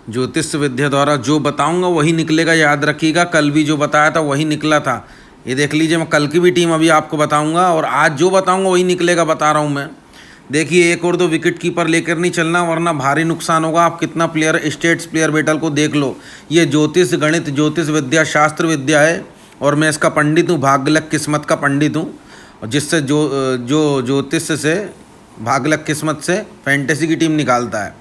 ज्योतिष विद्या द्वारा जो बताऊंगा वही निकलेगा, याद रखिएगा। कल भी जो बताया था वही निकला था। ये देख लीजिए, मैं कल की भी टीम अभी आपको बताऊंगा और आज जो बताऊंगा वही निकलेगा, बता रहा हूं मैं। देखिए, एक और दो विकेट कीपर लेकर नहीं चलना, वरना भारी नुकसान होगा। आप कितना प्लेयर स्टेट्स प्लेयर बैटल को देख लो। ये ज्योतिष गणित, ज्योतिष विद्या, शास्त्र विद्या है और मैं इसका पंडित हूँ, भाग्यलक किस्मत का पंडित हूँ। और जिससे जो ज्योतिष से, भाग्यलक किस्मत से फैंटेसी की टीम निकालता है।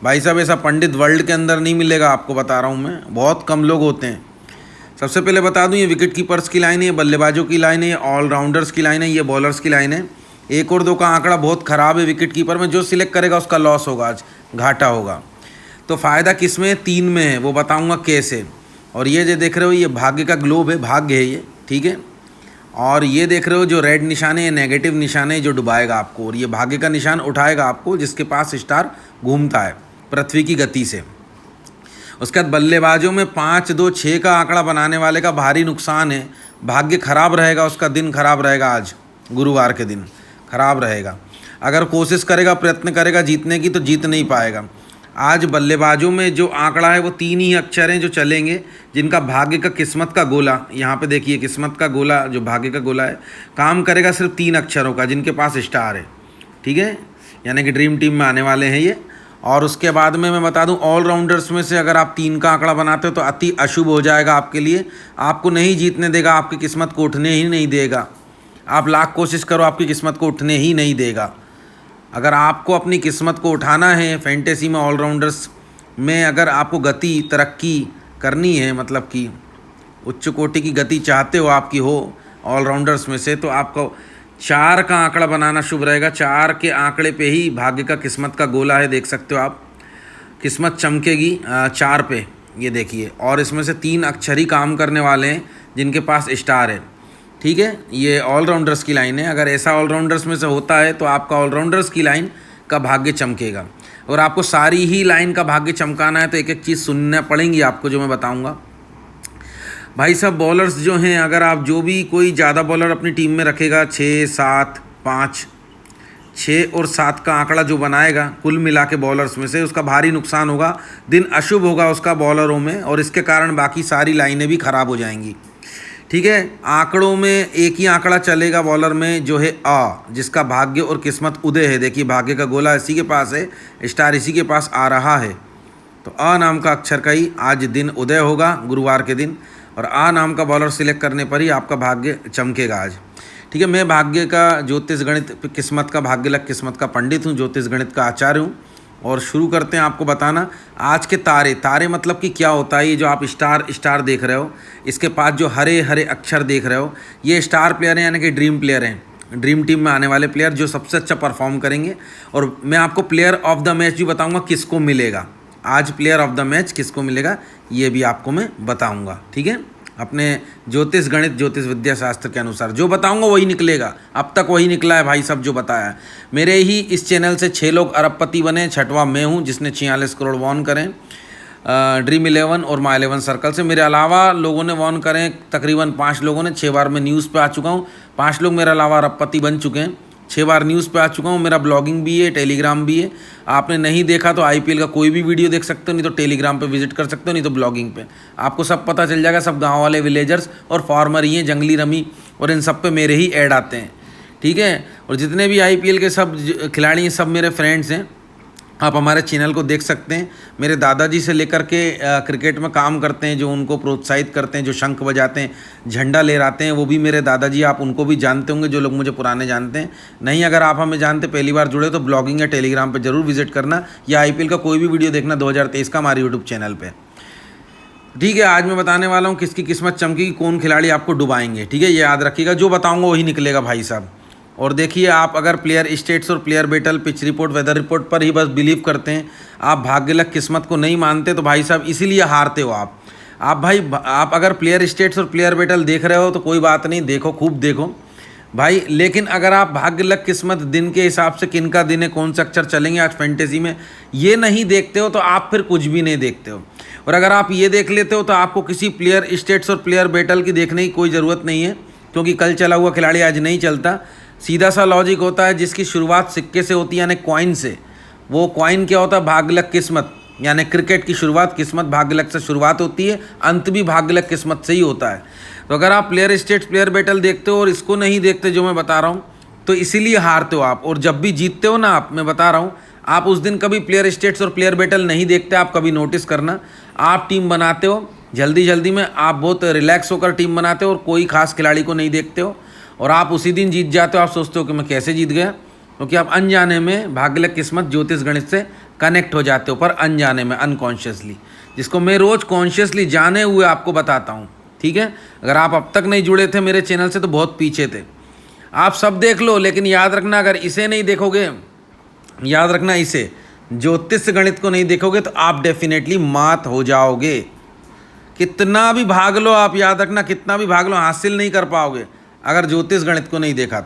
भाई साहब, ऐसा पंडित वर्ल्ड के अंदर नहीं मिलेगा, आपको बता रहा हूँ मैं, बहुत कम लोग होते हैं। सबसे पहले बता दूं, ये विकेट कीपर्स की लाइन है, ये बल्लेबाजों की लाइन है, ये ऑलराउंडर्स की लाइन है, ये बॉलर्स की लाइन है। एक और दो का आंकड़ा बहुत ख़राब है विकेट कीपर में। जो सिलेक्ट करेगा उसका लॉस होगा, आज घाटा होगा। तो फ़ायदा किस में है? 3 में है, वो बताऊँगा कैसे। और ये जो देख रहे हो, ये भाग्य का ग्लोब है, भाग्य है ये, ठीक है। और ये देख रहे हो जो रेड निशान है, ये नेगेटिव निशान है जो डुबाएगा आपको, और ये भाग्य का निशान उठाएगा आपको, जिसके पास स्टार घूमता है पृथ्वी की गति से। उसके बाद बल्लेबाजों में 5, 2, 6 का आंकड़ा बनाने वाले का भारी नुकसान है। भाग्य खराब रहेगा, उसका दिन खराब रहेगा, आज गुरुवार के दिन खराब रहेगा। अगर कोशिश करेगा, प्रयत्न करेगा जीतने की, तो जीत नहीं पाएगा। आज बल्लेबाजों में जो आंकड़ा है वो 3 ही अक्षर हैं जो चलेंगे, जिनका भाग्य का, किस्मत का गोला, यहाँ पे देखिए किस्मत का गोला, जो भाग्य का गोला है, काम करेगा सिर्फ 3 अक्षरों का, जिनके पास स्टार है, ठीक है। यानी कि ड्रीम टीम में आने वाले हैं ये। और उसके बाद में मैं बता दूं, ऑलराउंडर्स में से अगर आप 3 का आंकड़ा बनाते हो तो अति अशुभ हो जाएगा आपके लिए। आपको नहीं जीतने देगा, आपकी किस्मत को उठने ही नहीं देगा। आप लाख कोशिश करो, आपकी किस्मत को उठने ही नहीं देगा। अगर आपको अपनी किस्मत को उठाना है फैंटेसी में, ऑलराउंडर्स में अगर आपको गति, तरक्की करनी है, मतलब कि उच्च कोटि की गति चाहते हो आपकी हो ऑलराउंडर्स में से, तो आपको 4 का आंकड़ा बनाना शुभ रहेगा। 4 के आंकड़े पे ही भाग्य का, किस्मत का गोला है, देख सकते हो आप। किस्मत चमकेगी 4 पे, ये देखिए। और इसमें से 3 अक्षर ही काम करने वाले हैं जिनके पास स्टार है, ठीक है। ये ऑलराउंडर्स की लाइन है। अगर ऐसा ऑलराउंडर्स में से होता है तो आपका ऑलराउंडर्स की लाइन का भाग्य चमकेगा। और आपको सारी ही लाइन का भाग्य चमकाना है तो एक एक चीज़ सुनना पड़ेंगी आपको, जो मैं बताऊँगा। भाई साहब, बॉलर्स जो हैं, अगर आप जो भी कोई ज़्यादा बॉलर अपनी टीम में रखेगा, 6, 7, 5, 6 और 7 का आंकड़ा जो बनाएगा कुल मिला के बॉलर्स में से, उसका भारी नुकसान होगा। दिन अशुभ होगा उसका बॉलरों में, और इसके कारण बाकी सारी लाइनें भी ख़राब हो जाएंगी, ठीक है। आंकड़ों में एक ही आंकड़ा चलेगा बॉलर में, जो है आ, जिसका भाग्य और किस्मत उदय है। देखिए, भाग्य का गोला इसी के पास है, स्टार इसी के पास आ रहा है। तो अ नाम का अक्षर का ही आज दिन उदय होगा, गुरुवार के दिन। और आ नाम का बॉलर सिलेक्ट करने पर ही आपका भाग्य चमकेगा आज, ठीक है। मैं भाग्य का, ज्योतिष गणित, किस्मत का, भाग्यलक किस्मत का पंडित हूँ, ज्योतिष गणित का आचार्य हूँ। और शुरू करते हैं आपको बताना आज के तारे। तारे मतलब कि क्या होता है? ये जो आप स्टार देख रहे हो, इसके पास जो हरे हरे अक्षर देख रहे हो, ये स्टार प्लेयर हैं, यानी कि ड्रीम प्लेयर हैं, ड्रीम टीम में आने वाले प्लेयर जो सबसे अच्छा परफॉर्म करेंगे। और मैं आपको प्लेयर ऑफ द मैच भी बताऊंगा किसको मिलेगा आज। प्लेयर ऑफ द मैच किसको मिलेगा ये भी आपको मैं बताऊंगा, ठीक है। अपने ज्योतिष गणित, ज्योतिष विद्या शास्त्र के अनुसार जो बताऊंगा वही निकलेगा। अब तक वही निकला है भाई, सब जो बताया है। मेरे ही इस चैनल से 6 लोग अरबपति बने, 6वां मैं हूं जिसने 46 करोड़ वॉन करें ड्रीम 11 और माई 11 सर्कल से। मेरे अलावा लोगों ने वॉन करें तकरीबन 5 लोगों ने। 6 बार मैं न्यूज़ पे आ चुका हूँ। 5 लोग मेरे अलावा अरबपति बन चुके हैं। 6 बार न्यूज़ पे आ चुका हूँ। मेरा ब्लॉगिंग भी है, टेलीग्राम भी है। आपने नहीं देखा तो आईपीएल का कोई भी वीडियो देख सकते हो, नहीं तो टेलीग्राम पे विजिट कर सकते हो, नहीं तो ब्लॉगिंग पे आपको सब पता चल जाएगा। सब गांव वाले विलेजर्स और फार्मर ही हैं, जंगली रमी, और इन सब पे मेरे ही ऐड आते हैं, ठीक है। और जितने भी आईपीएल के सब खिलाड़ी हैं, सब मेरे फ्रेंड्स हैं। आप हमारे चैनल को देख सकते हैं। मेरे दादाजी से लेकर के क्रिकेट में काम करते हैं, जो उनको प्रोत्साहित करते हैं, जो शंख बजाते हैं, झंडा लहराते हैं, वो भी मेरे दादाजी। आप उनको भी जानते होंगे, जो लोग मुझे पुराने जानते हैं। नहीं, अगर आप हमें जानते, पहली बार जुड़े, तो ब्लॉगिंग या टेलीग्राम पे जरूर विजिट करना, या आईपीएल का कोई भी वीडियो देखना 2023 का हमारे यूट्यूब चैनल पर, ठीक है। आज मैं बताने वाला हूँ किसकी किस्मत चमकेगी, कौन खिलाड़ी आपको डुबाएंगे, ठीक है। ये याद रखिएगा, जो बताऊँगा वही निकलेगा भाई साहब। और देखिए, आप अगर प्लेयर स्टेट्स और player battle, pitch report, weather report पर ही बस बिलीव करते हैं, आप भाग्यलक किस्मत को नहीं मानते, तो भाई साहब इसीलिए हारते हो आप भाई। आप अगर प्लेयर स्टेट्स और प्लेयर बैटल देख रहे हो तो कोई बात नहीं, देखो, खूब देखो भाई। लेकिन अगर आप भाग्यलक किस्मत दिन के हिसाब से किन का दिन है, कौन से अक्षर चलेंगे आज फैंटेसी में, ये नहीं देखते हो तो आप फिर कुछ भी नहीं देखते हो। और अगर आप ये देख लेते हो तो आपको किसी प्लेयर स्टेट्स और प्लेयर बैटल की देखने की कोई ज़रूरत नहीं है, क्योंकि कल चला हुआ खिलाड़ी आज नहीं चलता। सीधा सा लॉजिक होता है, जिसकी शुरुआत सिक्के से होती है, यानी कॉइन से। वो कॉइन क्या होता है? भाग्यलक किस्मत। यानी क्रिकेट की शुरुआत किस्मत भाग्य लक से शुरुआत होती है, अंत भी भाग्य लक किस्मत से ही होता है। तो अगर आप प्लेयर स्टेट्स प्लेयर बैटल देखते हो और इसको नहीं देखते जो मैं बता रहा हूँ, तो इसीलिए हारते हो आप। और जब भी जीतते हो ना आप, मैं बता रहा हूँ, आप उस दिन कभी प्लेयर स्टेट्स और प्लेयर बैटल नहीं देखते। आप कभी नोटिस करना, आप टीम बनाते हो जल्दी जल्दी में, आप बहुत रिलैक्स होकर टीम बनाते हो और कोई खास खिलाड़ी को नहीं देखते हो, और आप उसी दिन जीत जाते हो। आप सोचते हो कि मैं कैसे जीत गया, क्योंकि आप अनजाने में भाग्य लक किस्मत ज्योतिष गणित से कनेक्ट हो जाते हो, पर अनजाने में, अनकॉन्शियसली, जिसको मैं रोज़ कॉन्शियसली जाने हुए आपको बताता हूँ। ठीक है, अगर आप अब तक नहीं जुड़े थे मेरे चैनल से तो बहुत पीछे थे। आप सब देख लो, लेकिन याद रखना, अगर इसे नहीं देखोगे, याद रखना इसे, ज्योतिष गणित को नहीं देखोगे तो आप डेफिनेटली मात हो जाओगे। कितना भी भाग लो आप, याद रखना, कितना भी भाग लो, हासिल नहीं कर पाओगे अगर ज्योतिष गणित को नहीं देखा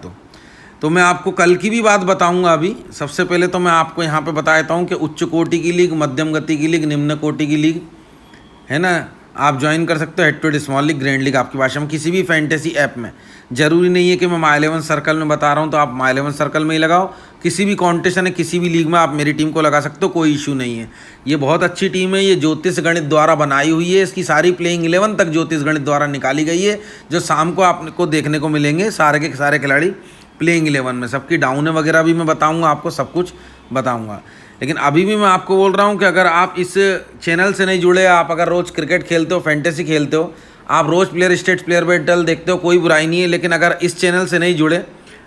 तो मैं आपको कल की भी बात बताऊंगा। अभी सबसे पहले तो मैं आपको यहाँ पे बता देता हूँ कि उच्च कोटि की लीग, मध्यम गति की लीग, निम्न कोटि की लीग है ना, आप ज्वाइन कर सकते हो। Head to head small league, grand league आपकी भाषा में, किसी भी फैंटेसी ऐप में। ज़रूरी नहीं है कि मैं माई 11 सर्कल में बता रहा हूँ तो आप माई 11 सर्कल में ही लगाओ। किसी भी कॉम्पिटिशन है, किसी भी लीग में आप मेरी टीम को लगा सकते हो, कोई इशू नहीं है। ये बहुत अच्छी टीम है, ये ज्योतिष गणित द्वारा बनाई हुई है। इसकी सारी प्लेइंग 11 तक ज्योतिष गणित द्वारा निकाली गई है, जो शाम को आपको देखने को मिलेंगे। सारे के सारे खिलाड़ी प्लेइंग 11 में, सबकी डाउन वगैरह भी मैं बताऊँगा आपको, सब कुछ बताऊँगा। लेकिन अभी भी मैं आपको बोल रहा हूँ कि अगर आप इस चैनल से नहीं जुड़े, आप अगर रोज़ क्रिकेट खेलते हो, फैंटेसी खेलते हो, आप रोज़ प्लेयर स्टेट्स प्लेयर बैटल देखते हो, कोई बुराई नहीं है। लेकिन अगर इस चैनल से नहीं जुड़े,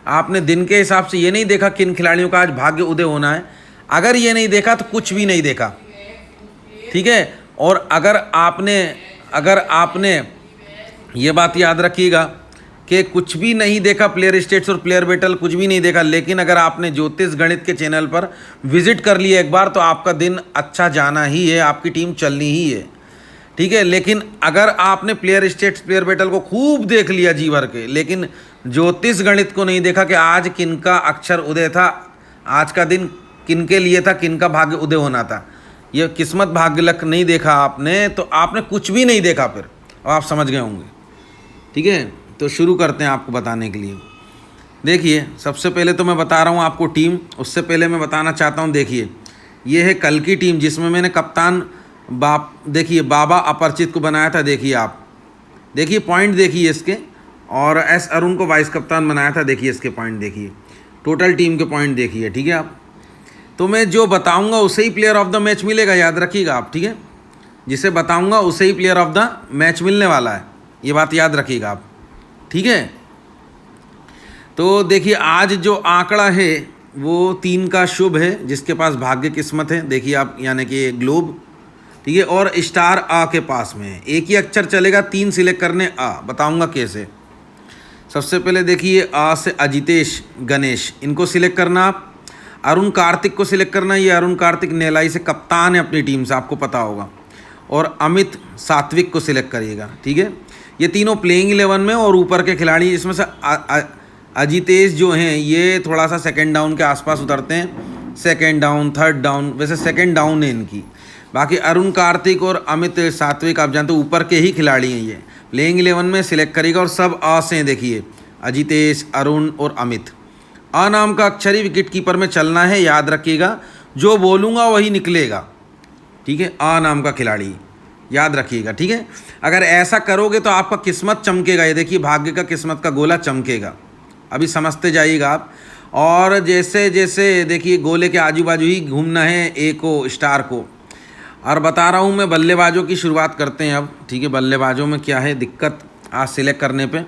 आपने दिन के हिसाब से ये नहीं देखा किन खिलाड़ियों का आज भाग्य उदय होना है, अगर ये नहीं देखा तो कुछ भी नहीं देखा। ठीक है, और अगर आपने ये बात याद रखिएगा कि कुछ भी नहीं देखा, प्लेयर स्टेट्स और प्लेयर बैटल कुछ भी नहीं देखा, लेकिन अगर आपने ज्योतिष गणित के चैनल पर विजिट कर लिया एक बार, तो आपका दिन अच्छा जाना ही है, आपकी टीम चलनी ही है। ठीक है, लेकिन अगर आपने प्लेयर स्टेट्स प्लेयर बैटल को खूब देख लिया जी भर के, लेकिन ज्योतिष गणित को नहीं देखा कि आज किनका अक्षर उदय था, आज का दिन किनके लिए था, किनका भाग्य उदय होना था, ये किस्मत भाग्य लक नहीं देखा आपने, तो आपने कुछ भी नहीं देखा फिर, और आप समझ गए होंगे। ठीक है, तो शुरू करते हैं आपको बताने के लिए। देखिए, सबसे पहले तो मैं बता रहा हूँ आपको टीम, उससे पहले मैं बताना चाहता हूँ, देखिए ये है कल की टीम, जिसमें मैंने कप्तान देखिए बाबा अपरिचित को बनाया था। देखिए आप, देखिए पॉइंट देखिए इसके, और एस अरुण को वाइस कप्तान बनाया था। देखिए इसके पॉइंट देखिए, टोटल टीम के पॉइंट देखिए। ठीक है, आप तो मैं जो बताऊंगा उसे ही प्लेयर ऑफ द मैच मिलेगा, याद रखिएगा आप। ठीक है, जिसे बताऊंगा उसे ही प्लेयर ऑफ द मैच मिलने वाला है, ये बात याद रखिएगा आप। ठीक है, तो देखिए आज जो आंकड़ा है वो 3 का शुभ है, जिसके पास भाग्य किस्मत है। देखिए आप, यानी कि ग्लोब, ठीक है, और स्टार आ के पास में है। एक ही अक्षर चलेगा, 3 सिलेक्ट करने, आ, बताऊंगा कैसे। सबसे पहले देखिए, आ से अजितेश गणेश, इनको सिलेक्ट करना आप। अरुण कार्तिक को सिलेक्ट करना, ये अरुण कार्तिक नेलाई से कप्तान है अपनी टीम से, आपको पता होगा। और अमित सात्विक को सिलेक्ट करिएगा। ठीक है, ये तीनों प्लेइंग 11 में, और ऊपर के खिलाड़ी इसमें से अजितेश जो हैं ये थोड़ा सा सेकंड डाउन के आसपास उतरते हैं, सेकंड डाउन, थर्ड डाउन, वैसे सेकंड डाउन है इनकी। बाकी अरुण कार्तिक और अमित सात्विक आप जानते हो ऊपर के ही खिलाड़ी हैं, ये प्लेइंग 11 में सिलेक्ट करेगा। और सब आ से हैं, देखिए अजितेश, अरुण और अमित। आ नाम का अक्षर ही विकेट कीपर में चलना है, याद रखिएगा, जो बोलूँगा वही निकलेगा। ठीक है, आ नाम का खिलाड़ी याद रखिएगा। ठीक है, अगर ऐसा करोगे तो आपका किस्मत चमकेगा। ये देखिए, भाग्य का किस्मत का गोला चमकेगा, अभी समझते जाइएगा आप। और जैसे जैसे देखिए, गोले के आजू बाजू ही घूमना है ए को, स्टार को। और बता रहा हूँ मैं, बल्लेबाजों की शुरुआत करते हैं अब। ठीक है, बल्लेबाजों में क्या है दिक्कत आज सिलेक्ट करने पे।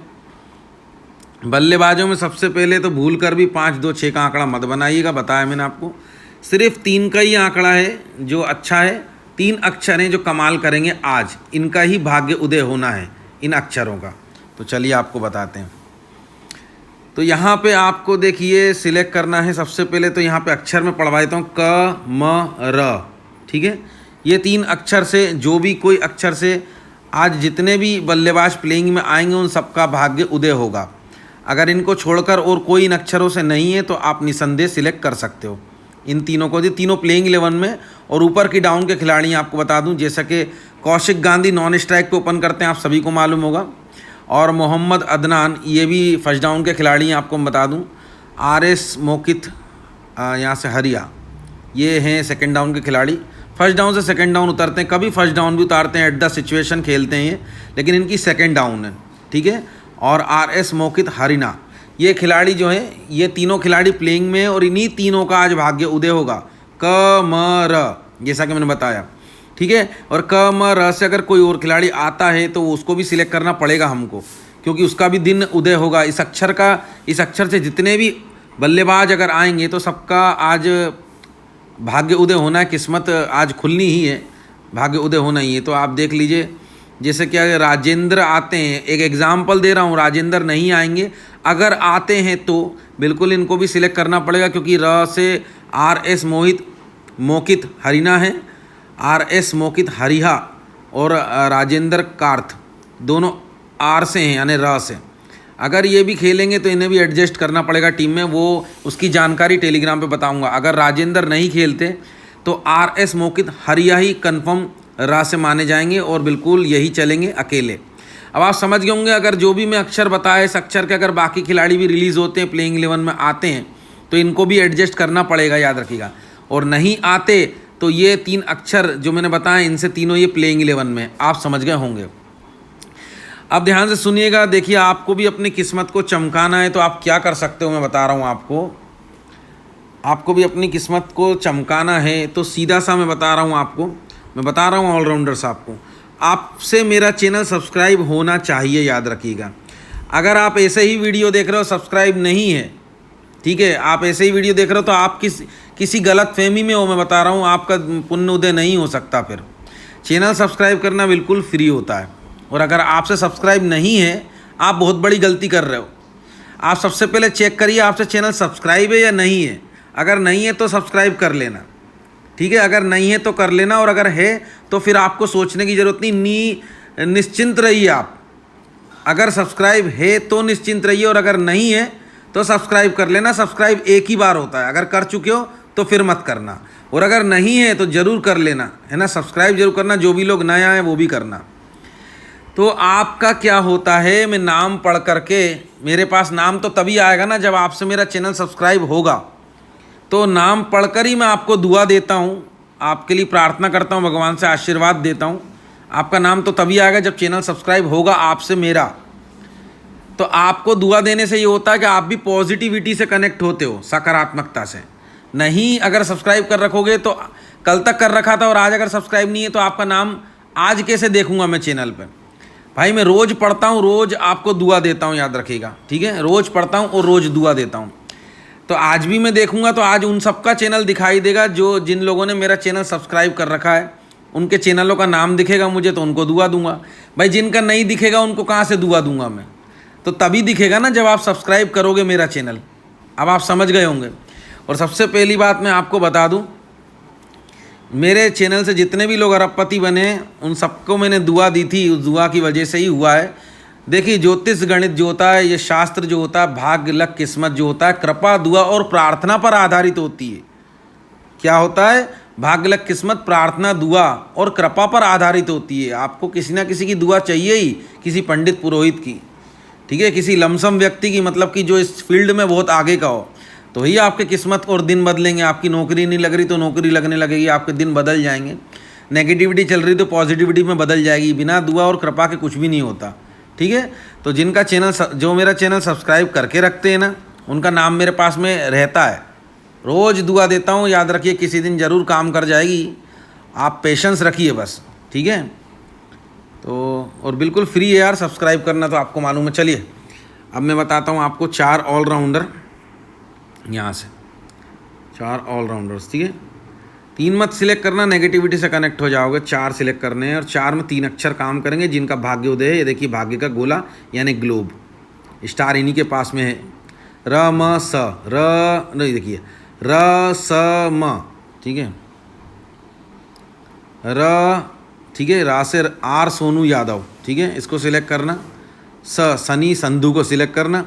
बल्लेबाजों में सबसे पहले तो भूल कर भी 5, 2, 6 का आंकड़ा मत बनाइएगा, बताया मैंने आपको। सिर्फ 3 का ही आंकड़ा है जो अच्छा है, 3 अक्षर हैं जो कमाल करेंगे आज, इनका ही भाग्य उदय होना है, इन अक्षरों का। तो चलिए आपको बताते हैं। तो यहाँ पे आपको देखिए सिलेक्ट करना है। सबसे पहले तो यहाँ पे अक्षर में पढ़वा देता हूँ, क म र। ठीक है, ये 3 अक्षर से, जो भी कोई अक्षर से आज जितने भी बल्लेबाज प्लेइंग में आएंगे उन सबका भाग्य उदय होगा। अगर इनको छोड़कर और कोई इन अक्षरों से नहीं है तो आप निसंदेह सिलेक्ट कर सकते हो इन तीनों को। तीनों प्लेइंग 11 में, और ऊपर की डाउन के खिलाड़ी आपको बता दूं, जैसा कि कौशिक गांधी नॉन स्ट्राइक पे ओपन करते हैं, आप सभी को मालूम होगा। और मोहम्मद अदनान, ये भी फर्स्ट डाउन के खिलाड़ी हैं, आपको मैं बता दूं। RS मोकित यहाँ से हरिया, ये हैं सेकंड डाउन के खिलाड़ी। फर्स्ट डाउन से सेकंड डाउन उतरते हैं, कभी फर्स्ट डाउन भी उतारते हैं, एट द सिचुएशन खेलते हैं ये, लेकिन इनकी सेकंड डाउन है, ठीक है। और RS मोकित हरिना, ये खिलाड़ी जो है, ये तीनों खिलाड़ी प्लेइंग में है और इन्हीं तीनों का आज भाग्य उदय होगा। क म र, जैसा कि मैंने बताया, ठीक है। और क म र से अगर कोई और खिलाड़ी आता है तो उसको भी सिलेक्ट करना पड़ेगा हमको, क्योंकि उसका भी दिन उदय होगा। इस अक्षर से जितने भी बल्लेबाज अगर आएंगे तो सबका आज भाग्य उदय होना है, किस्मत आज खुलनी ही है, भाग्य उदय होना ही है। तो आप देख लीजिए, जैसे कि अगर राजेंद्र आते हैं, एक एग्जाम्पल दे रहा हूँ, राजेंद्र नहीं आएंगे, अगर आते हैं तो बिल्कुल इनको भी सिलेक्ट करना पड़ेगा, क्योंकि र से RS मोकित हरिना है, RS मोकित हरिहा और राजेंद्र कार्थ दोनों R से हैं, यानी र से। अगर ये भी खेलेंगे तो इन्हें भी एडजस्ट करना पड़ेगा टीम में, वो उसकी जानकारी टेलीग्राम पे बताऊंगा। अगर राजेंद्र नहीं खेलते तो RS मोकित हरिया ही कन्फर्म रा से माने जाएंगे और बिल्कुल यही चलेंगे अकेले। अब आप समझ गए होंगे, अगर जो भी मैं अक्षर बताया, इस अक्षर के अगर बाकी खिलाड़ी भी रिलीज़ होते हैं, प्लेइंग 11 में आते हैं, तो इनको भी एडजस्ट करना पड़ेगा, याद रखिएगा। और नहीं आते तो ये 3 अक्षर जो मैंने बताए, इनसे तीनों ये प्लेइंग 11 में, आप समझ गए होंगे। अब ध्यान से सुनिएगा, देखिए आपको भी अपनी किस्मत को चमकाना है तो आप क्या कर सकते हो, मैं बता रहा हूँ आपको भी अपनी किस्मत को चमकाना है तो सीधा सा मैं बता रहा हूँ आपको, मैं बता रहा हूँ ऑलराउंडर्स आपको, आपसे मेरा चैनल सब्सक्राइब होना चाहिए, याद रखिएगा। अगर आप ऐसे ही वीडियो देख रहे हो, सब्सक्राइब नहीं है, ठीक है, आप ऐसे ही वीडियो देख रहे हो तो आप किसी गलत फहमी में हो, मैं बता रहा हूँ, आपका पुण्य उदय नहीं हो सकता। फिर चैनल सब्सक्राइब करना बिल्कुल फ्री होता है, और अगर आपसे सब्सक्राइब नहीं है, आप बहुत बड़ी गलती कर रहे हो। आप सबसे पहले चेक करिए आपसे चैनल सब्सक्राइब है या नहीं है। अगर नहीं है तो सब्सक्राइब कर लेना, ठीक है, अगर नहीं है तो कर लेना, और अगर है तो फिर आपको सोचने की ज़रूरत नहीं, निश्चिंत रहिए आप। अगर सब्सक्राइब है तो निश्चिंत रहिए, और अगर नहीं है तो सब्सक्राइब कर लेना। सब्सक्राइब एक ही बार होता है, अगर कर चुके हो तो फिर मत करना, और अगर नहीं है तो ज़रूर कर लेना, है ना, सब्सक्राइब जरूर करना। जो भी लोग नए आए वो भी करना। तो आपका क्या होता है, मैं नाम पढ़ करके, मेरे पास नाम तो तभी आएगा ना जब आपसे मेरा चैनल सब्सक्राइब होगा, तो नाम पढ़कर ही मैं आपको दुआ देता हूँ, आपके लिए प्रार्थना करता हूँ, भगवान से आशीर्वाद देता हूँ। आपका नाम तो तभी आएगा जब चैनल सब्सक्राइब होगा आपसे मेरा। तो आपको दुआ देने से ये होता है कि आप भी पॉजिटिविटी से कनेक्ट होते हो, सकारात्मकता से। नहीं, अगर सब्सक्राइब कर रखोगे तो कल तक कर रखा था और आज अगर सब्सक्राइब नहीं है तो आपका नाम आज कैसे देखूंगा मैं चैनल पर। भाई मैं रोज़ पढ़ता हूँ, रोज़ आपको दुआ देता हूँ, याद रखिएगा, ठीक है, रोज़ पढ़ता हूँ और रोज़ दुआ देता हूँ। तो आज भी मैं देखूंगा तो आज उन सबका चैनल दिखाई देगा जो जिन लोगों ने मेरा चैनल सब्सक्राइब कर रखा है, उनके चैनलों का नाम दिखेगा मुझे, तो उनको दुआ दूंगा। भाई जिनका नहीं दिखेगा उनको कहाँ से दुआ दूंगा मैं, तो तभी दिखेगा ना जब आप सब्सक्राइब करोगे मेरा चैनल। अब आप समझ गए होंगे। और सबसे पहली बात मैं आपको बता दूं, मेरे चैनल से जितने भी लोग अरबपति बने उन सबको मैंने दुआ दी थी, उस दुआ की वजह से ही हुआ है। देखिए ज्योतिष गणित जो होता है, ये शास्त्र जो होता है, भाग्य लक किस्मत जो होता है, कृपा दुआ और प्रार्थना पर आधारित होती है। क्या होता है, भाग्य लक किस्मत प्रार्थना दुआ और कृपा पर आधारित होती है। आपको किसी ना किसी की दुआ चाहिए ही, किसी पंडित पुरोहित की, ठीक है, किसी लमसम व्यक्ति की, मतलब कि जो इस फील्ड में बहुत आगे का हो, तो ही आपके किस्मत और दिन बदलेंगे। आपकी नौकरी नहीं लग रही तो नौकरी लगने लगेगी, आपके दिन बदल जाएंगे। नेगेटिविटी चल रही तो पॉजिटिविटी में बदल जाएगी। बिना दुआ और कृपा के कुछ भी नहीं होता, ठीक है। तो जिनका चैनल, जो मेरा चैनल सब्सक्राइब करके रखते हैं ना, उनका नाम मेरे पास में रहता है। रोज़ दुआ देता हूँ, याद रखिए, किसी दिन ज़रूर काम कर जाएगी। आप पेशेंस रखिए बस, ठीक है। तो और बिल्कुल फ्री है यार सब्सक्राइब करना, तो आपको मालूम है। चलिए अब मैं बताता हूँ आपको 4 ऑलराउंडर, यहाँ से 4 ऑलराउंडर्स, ठीक है। 3 मत सिलेक्ट करना, नेगेटिविटी से कनेक्ट हो जाओगे। 4 सिलेक्ट करने हैं और 4 में 3 अक्षर काम करेंगे जिनका भाग्य उदय है। ये देखिए भाग्य का गोला यानी ग्लोब, स्टार इन्हीं के पास में है। र म स, र नहीं, देखिए र स म, ठीक है, र, ठीक है, रा से R सोनू यादव, ठीक है, इसको सिलेक्ट करना। स सनी संधू को सिलेक्ट करना।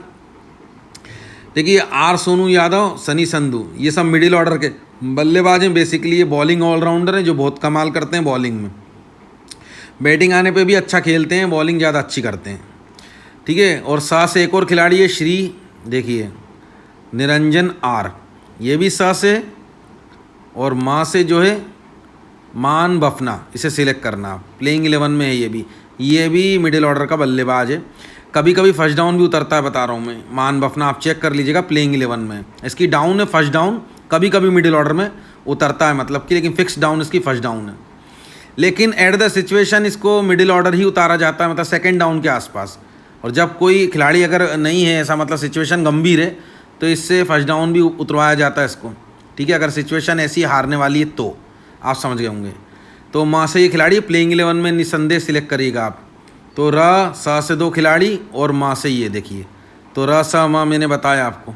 देखिए R सोनू यादव, सनी संधू, ये सब मिडिल ऑर्डर के बल्लेबाज हैं। बेसिकली ये बॉलिंग ऑलराउंडर हैं जो बहुत कमाल करते हैं बॉलिंग में। बैटिंग आने पे भी अच्छा खेलते हैं, बॉलिंग ज़्यादा अच्छी करते हैं, ठीक है। और सा से एक और खिलाड़ी है श्री, देखिए निरंजन R, ये भी सा से, और माँ से जो है मान बफना, इसे सिलेक्ट करना। प्लेइंग 11 में है ये भी मिडिल ऑर्डर का बल्लेबाज है। कभी कभी फर्स्ट डाउन भी उतरता है, बता रहा हूँ मैं। मान बफना आप चेक कर लीजिएगा प्लेइंग 11 में। इसकी डाउन है फर्स्ट डाउन, कभी कभी मिडिल ऑर्डर में उतरता है मतलब कि, लेकिन फिक्स डाउन इसकी फर्स्ट डाउन है। लेकिन एट द सिचुएशन इसको मिडिल ऑर्डर ही उतारा जाता है, मतलब सेकेंड डाउन के आसपास। और जब कोई खिलाड़ी अगर नहीं है, ऐसा मतलब सिचुएशन गंभीर है, तो इससे फर्स्ट डाउन भी उतरवाया जाता है इसको, ठीक है। अगर सिचुएशन ऐसी हारने वाली है तो आप समझ गए होंगे। तो माँ से ये खिलाड़ी प्लेइंग 11 में निसंदेह सिलेक्ट करिएगा आप। तो र स से 2 खिलाड़ी और माँ से ये देखिए, तो र स म मैंने बताया आपको,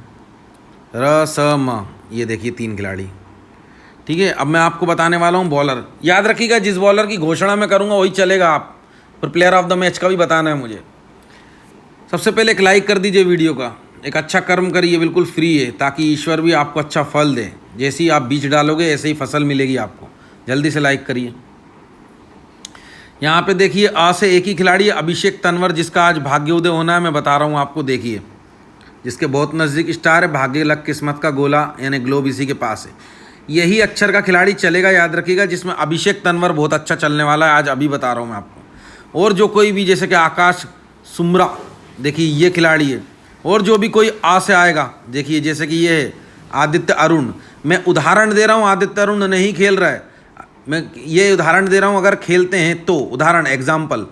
र स म ये देखिए 3 खिलाड़ी, ठीक है। अब मैं आपको बताने वाला हूँ बॉलर। याद रखिएगा जिस बॉलर की घोषणा मैं करूँगा वही चलेगा, आप पर प्लेयर ऑफ द मैच का भी बताना है मुझे। सबसे पहले एक लाइक कर दीजिए वीडियो का, एक अच्छा कर्म करिए, बिल्कुल फ्री है, ताकि ईश्वर भी आपको अच्छा फल दे। जैसे ही आप बीज डालोगे ऐसे ही फसल मिलेगी आपको। जल्दी से लाइक करिए। यहाँ पे देखिए आ से एक ही खिलाड़ी अभिषेक तंवर, जिसका आज भाग्योदय होना है, मैं बता रहा हूँ आपको। देखिए जिसके बहुत नज़दीक स्टार है, भाग्य लक किस्मत का गोला यानी ग्लोब इसी के पास है। यही अक्षर का खिलाड़ी चलेगा, याद रखिएगा, जिसमें अभिषेक तंवर बहुत अच्छा चलने वाला है, आज अभी बता रहा हूँ मैं आपको। और जो कोई भी जैसे कि आकाश सुमरा, देखिए ये खिलाड़ी है। और जो भी कोई आ से आएगा, देखिए जैसे कि ये है आदित्य अरुण, मैं उदाहरण दे रहा हूँ, आदित्य अरुण नहीं खेल रहा है, मैं ये उदाहरण दे रहा हूँ, अगर खेलते हैं तो उदाहरण एग्जाम्पल।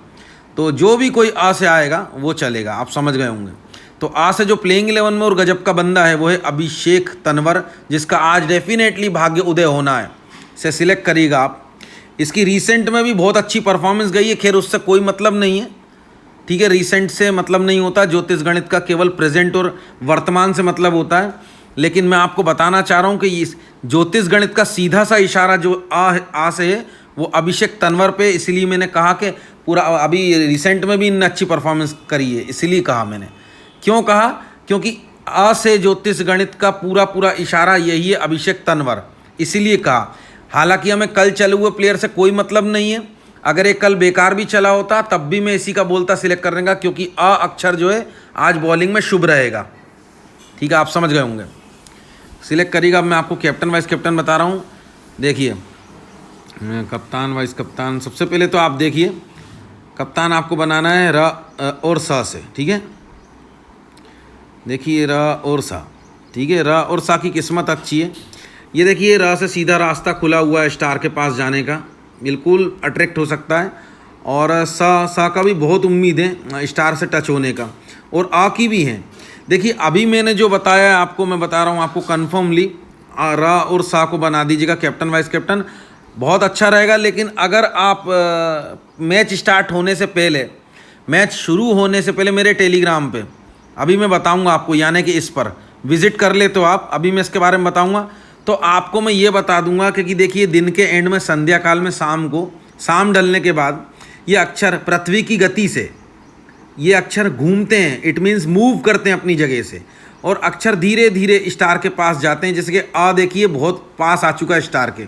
तो जो भी कोई आ से आएगा वो चलेगा, आप समझ गए होंगे। तो आ से जो प्लेइंग 11 में और गजब का बंदा है वो है अभिषेक तंवर, जिसका आज डेफिनेटली भाग्य उदय होना है, से सिलेक्ट करिएगा आप। इसकी रिसेंट में भी बहुत अच्छी परफॉर्मेंस गई है, खैर उससे कोई मतलब नहीं है, ठीक है। रिसेंट से मतलब नहीं होता, ज्योतिष गणित का केवल प्रेजेंट और वर्तमान से मतलब होता है। लेकिन मैं आपको बताना चाह रहा हूँ कि इस ज्योतिष गणित का सीधा सा इशारा जो आ से है वो अभिषेक तंवर पे, इसलिए मैंने कहा कि पूरा अभी रिसेंट में भी इनने अच्छी परफॉर्मेंस करी है, इसलिए कहा मैंने। क्यों कहा? क्योंकि आ से ज्योतिष गणित का पूरा इशारा यही है, अभिषेक तंवर, इसीलिए कहा। हालांकि हमें कल चले हुए प्लेयर से कोई मतलब नहीं है, अगर एक कल बेकार भी चला होता तब भी मैं इसी का बोलता सिलेक्ट करने का, क्योंकि अ अक्षर जो है आज बॉलिंग में शुभ रहेगा, ठीक है, आप समझ गए होंगे। सिलेक्ट करिएगा। अब मैं आपको कैप्टन वाइस कैप्टन बता रहा हूँ। देखिए कप्तान वाइस कप्तान, सबसे पहले तो आप देखिए कप्तान आपको बनाना है र और सा से, ठीक है। देखिए र और सा, ठीक है, र और सा की किस्मत अच्छी है। ये देखिए र से सीधा रास्ता खुला हुआ है स्टार के पास जाने का, बिल्कुल अट्रैक्ट हो सकता है। और सा का भी बहुत उम्मीद है स्टार से टच होने का, और आ की भी है। देखिए अभी मैंने जो बताया है आपको, मैं बता रहा हूँ आपको कन्फर्मली, रा और सा को बना दीजिएगा कैप्टन वाइस कैप्टन, बहुत अच्छा रहेगा। लेकिन अगर आप मैच स्टार्ट होने से पहले, मैच शुरू होने से पहले मेरे टेलीग्राम पे, अभी मैं बताऊंगा आपको, यानी कि इस पर विजिट कर ले तो आप, अभी मैं इसके बारे में बताऊंगा। तो आपको मैं ये बता दूंगा कि देखिए दिन के एंड में, संध्या काल में, शाम को, शाम ढलने के बाद ये अक्षर पृथ्वी की गति से ये अक्षर घूमते हैं, इट मीन्स मूव करते हैं अपनी जगह से, और अक्षर धीरे धीरे स्टार के पास जाते हैं। जैसे कि आ देखिए बहुत पास आ चुका है स्टार के,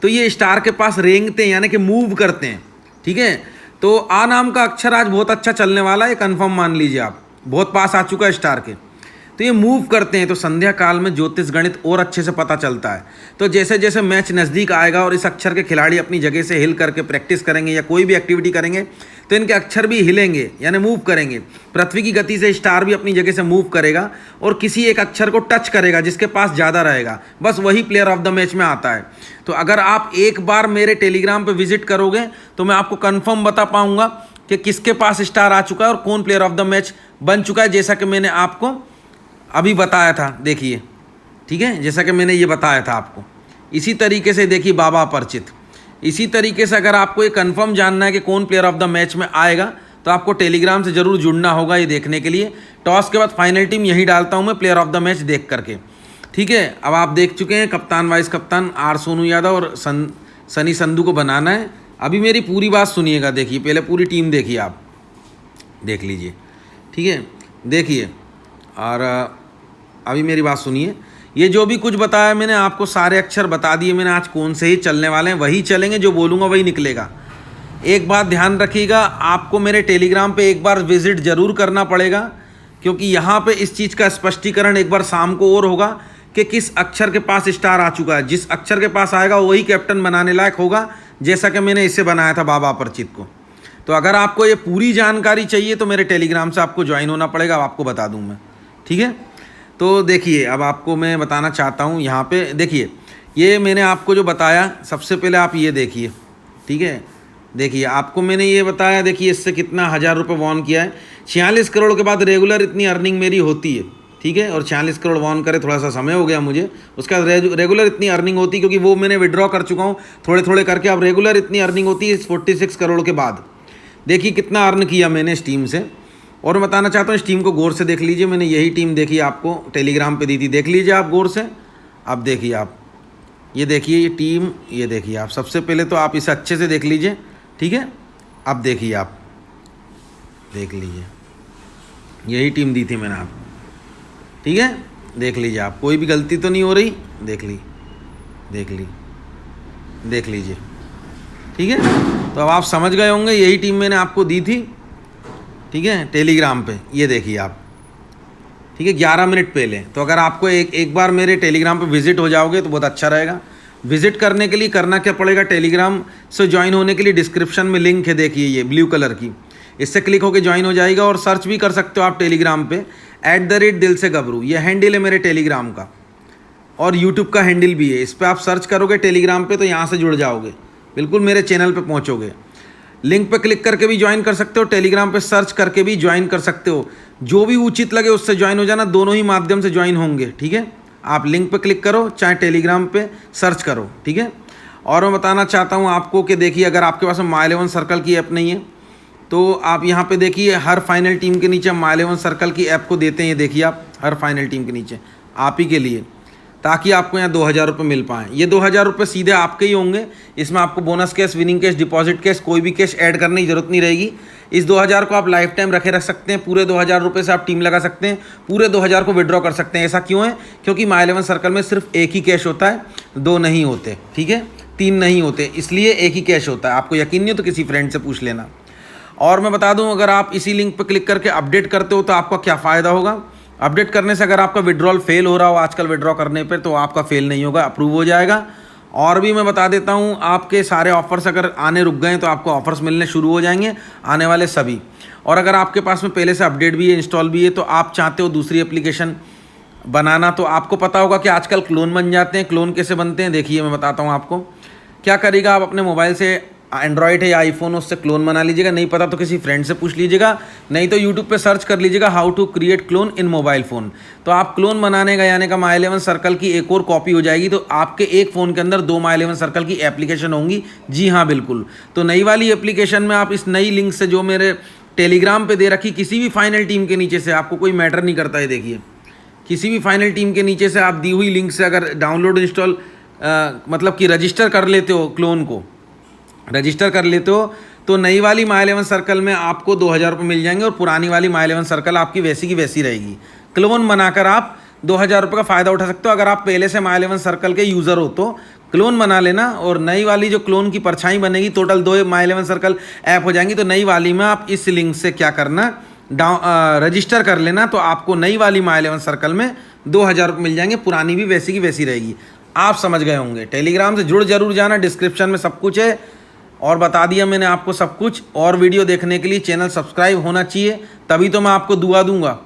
तो ये स्टार के पास रेंगते हैं यानी कि मूव करते हैं, ठीक है। तो आ नाम का अक्षर आज बहुत अच्छा चलने वाला है, कन्फर्म मान लीजिए आप, बहुत पास आ चुका है स्टार के, तो ये मूव करते हैं। तो संध्या काल में ज्योतिष गणित और अच्छे से पता चलता है। तो जैसे जैसे मैच नज़दीक आएगा और इस अक्षर के खिलाड़ी अपनी जगह से हिल करके प्रैक्टिस करेंगे या कोई भी एक्टिविटी करेंगे, तो इनके अक्षर भी हिलेंगे यानी मूव करेंगे। पृथ्वी की गति से स्टार भी अपनी जगह से मूव करेगा और किसी एक अक्षर को टच करेगा जिसके पास ज़्यादा रहेगा, बस वही प्लेयर ऑफ द मैच में आता है। तो अगर आप एक बार मेरे टेलीग्राम पर विजिट करोगे तो मैं आपको कन्फर्म बता पाऊँगा कि किसके पास स्टार आ चुका है और कौन प्लेयर ऑफ द मैच बन चुका है, जैसा कि मैंने आपको अभी बताया था। देखिए, ठीक है, जैसा कि मैंने ये बताया था आपको। इसी तरीके से देखिए बाबा परिचित, इसी तरीके से अगर आपको ये कंफर्म जानना है कि कौन प्लेयर ऑफ द मैच में आएगा, तो आपको टेलीग्राम से ज़रूर जुड़ना होगा ये देखने के लिए। टॉस के बाद फाइनल टीम यही डालता हूँ मैं प्लेयर ऑफ द मैच देख करके, ठीक है। अब आप देख चुके हैं कप्तान वाइस कप्तान आर सोनू यादव और सनी संधू को बनाना है। अभी मेरी पूरी बात सुनिएगा, देखिए पहले पूरी टीम देखिए, आप देख लीजिए, ठीक है। देखिए और अभी मेरी बात सुनिए, ये जो भी कुछ बताया मैंने आपको, सारे अक्षर बता दिए मैंने आज कौन से ही चलने वाले हैं, वही चलेंगे, जो बोलूँगा वही निकलेगा। एक बात ध्यान रखिएगा, आपको मेरे टेलीग्राम पे एक बार विजिट ज़रूर करना पड़ेगा, क्योंकि यहाँ पे इस चीज़ का स्पष्टीकरण एक बार शाम को और होगा कि किस अक्षर के पास स्टार आ चुका है। जिस अक्षर के पास आएगा वही कैप्टन बनाने लायक होगा, जैसा कि मैंने इसे बनाया था बाबा अपरिचित को। तो अगर आपको ये पूरी जानकारी चाहिए तो मेरे टेलीग्राम से आपको ज्वाइन होना पड़ेगा, अब आपको बता दूं मैं, ठीक है। तो देखिए अब आपको मैं बताना चाहता हूँ, यहाँ पे देखिए ये मैंने आपको जो बताया, सबसे पहले आप ये देखिए, ठीक है। देखिए आपको मैंने ये बताया, देखिए इससे कितना 1000 रुपये वॉन किया है। 46 करोड़ के बाद रेगुलर इतनी अर्निंग मेरी होती है, ठीक है। और 46 करोड़ वॉन करे, थोड़ा सा समय हो गया मुझे, उसका रेगुलर इतनी अर्निंग होती है, क्योंकि वो मैंने विड्रॉ कर चुका हूँ थोड़े थोड़े करके। अब रेगुलर इतनी अर्निंग होती है 46 करोड़ के बाद। देखिए कितना अर्न किया मैंने इस टीम से। और मैं बताना चाहता हूँ इस टीम को गौर से देख लीजिए, मैंने यही टीम देखी आपको टेलीग्राम पे दी थी, देख लीजिए आप गौर से। अब देखिए आप, ये देखिए ये टीम, ये देखिए आप, सबसे पहले तो आप इसे अच्छे से देख लीजिए, ठीक है। अब देखिए आप, देख लीजिए यही टीम दी थी मैंने आपको, ठीक है। देख लीजिए आप, कोई भी गलती तो नहीं हो रही, देख लीजिए, ठीक है। तो अब आप समझ गए होंगे, यही टीम मैंने आपको दी थी, ठीक है, टेलीग्राम पे। ये देखिए आप, ठीक है, 11 मिनट पहले। तो अगर आपको एक बार मेरे टेलीग्राम पे विजिट हो जाओगे तो बहुत अच्छा रहेगा। विजिट करने के लिए करना क्या पड़ेगा, टेलीग्राम से ज्वाइन होने के लिए डिस्क्रिप्शन में लिंक है, देखिए ये ब्लू कलर की, इससे क्लिक होकर ज्वाइन हो जाएगा। और सर्च भी कर सकते हो आप टेलीग्राम पे @दिल से गबरू, ये हैंडल है मेरे टेलीग्राम का, और यूट्यूब का हैंडल भी है। इस पर आप सर्च करोगे टेलीग्राम पे तो यहाँ से जुड़ जाओगे, बिल्कुल मेरे चैनल पे पहुँचोगे। लिंक पे क्लिक करके भी ज्वाइन कर सकते हो, टेलीग्राम पे सर्च करके भी ज्वाइन कर सकते हो, जो भी उचित लगे उससे ज्वाइन हो जाना, दोनों ही माध्यम से ज्वाइन होंगे, ठीक है। आप लिंक पे क्लिक करो, चाहे टेलीग्राम पे सर्च करो, ठीक है। और मैं बताना चाहता हूँ आपको कि देखिए अगर आपके पास My 11 सर्कल की ऐप नहीं है तो आप यहाँ पे देखिए हर फाइनल टीम के नीचे My 11 सर्कल की ऐप को देते हैं। ये देखिए आप, हर फाइनल टीम के नीचे आप ही के लिए, ताकि आपको यहाँ 2000 रुपये मिल पाएँ। ये 2000 रुपये सीधे आपके ही होंगे, इसमें आपको bonus cash, winning cash, deposit cash, कोई भी कैश ऐड करने की जरूरत नहीं रहेगी। इस 2000 को आप लाइफ टाइम रख सकते हैं, पूरे 2000 रुपये से आप टीम लगा सकते हैं, पूरे 2000 को विड्रॉ कर सकते हैं। ऐसा क्यों है, क्योंकि My 11 सर्कल में सिर्फ एक ही कैश होता है, 2 नहीं होते, ठीक है, 3 नहीं होते, इसलिए एक ही कैश होता है। आपको यकीन नहीं हो तो किसी फ्रेंड से पूछ लेना। और मैं बता दूं, अगर आप इसी लिंक पर क्लिक करके अपडेट करते हो तो आपका क्या फ़ायदा होगा। अपडेट करने से अगर आपका विड्रॉल फेल हो रहा हो आजकल विड्रॉ करने पे, तो आपका फेल नहीं होगा, अप्रूव हो जाएगा। और भी मैं बता देता हूँ, आपके सारे ऑफर्स अगर आने रुक गए तो आपको ऑफर्स मिलने शुरू हो जाएंगे, आने वाले सभी। और अगर आपके पास में पहले से अपडेट भी है, इंस्टॉल भी है, तो आप चाहते हो दूसरी एप्लीकेशन बनाना, तो आपको पता होगा कि आजकल क्लोन बन जाते हैं। क्लोन कैसे बनते हैं, देखिए मैं बताता हूँ आपको। क्या करेगा, आप अपने मोबाइल से, एंड्रॉयड है या आईफोन, उससे क्लोन बना लीजिएगा। नहीं पता तो किसी फ्रेंड से पूछ लीजिएगा, नहीं तो यूट्यूब पे सर्च कर लीजिएगा how to create clone in mobile phone. तो आप क्लोन बनाने का यानी का My 11 सर्कल की एक और कॉपी हो जाएगी, तो आपके एक फ़ोन के अंदर 2 My 11 सर्कल की एप्लीकेशन होंगी। जी हाँ बिल्कुल। तो नई वाली एप्लीकेशन में आप इस नई लिंक से जो मेरे टेलीग्राम पे दे रखी, किसी भी फाइनल टीम के नीचे से, आपको कोई मैटर नहीं करता है, देखिए किसी भी फाइनल टीम के नीचे से आप दी हुई लिंक से अगर डाउनलोड इंस्टॉल मतलब कि रजिस्टर कर लेते हो, क्लोन को रजिस्टर कर लेते हो, तो नई वाली My 11 सर्कल में आपको 2000 रुपये मिल जाएंगे, और पुरानी वाली My 11 सर्कल आपकी वैसी की वैसी रहेगी। क्लोन बनाकर आप 2000 रुपये का फ़ायदा उठा सकते हो। अगर आप पहले से My 11 सर्कल के यूज़र हो तो क्लोन बना लेना, और नई वाली जो क्लोन की परछाई बनेगी, टोटल 2 My 11 सर्कल ऐप हो जाएंगी। तो नई वाली में आप इस लिंक से क्या करना, रजिस्टर कर लेना, तो आपको नई वाली My 11 सर्कल में 2000 रुपये मिल जाएंगे, पुरानी भी वैसी की वैसी रहेगी। आप समझ गए होंगे। टेलीग्राम से जुड़ जरूर जाना, डिस्क्रिप्शन में सब कुछ है, और बता दिया मैंने आपको सब कुछ। और वीडियो देखने के लिए चैनल सब्सक्राइब होना चाहिए, तभी तो मैं आपको दुआ दूंगा।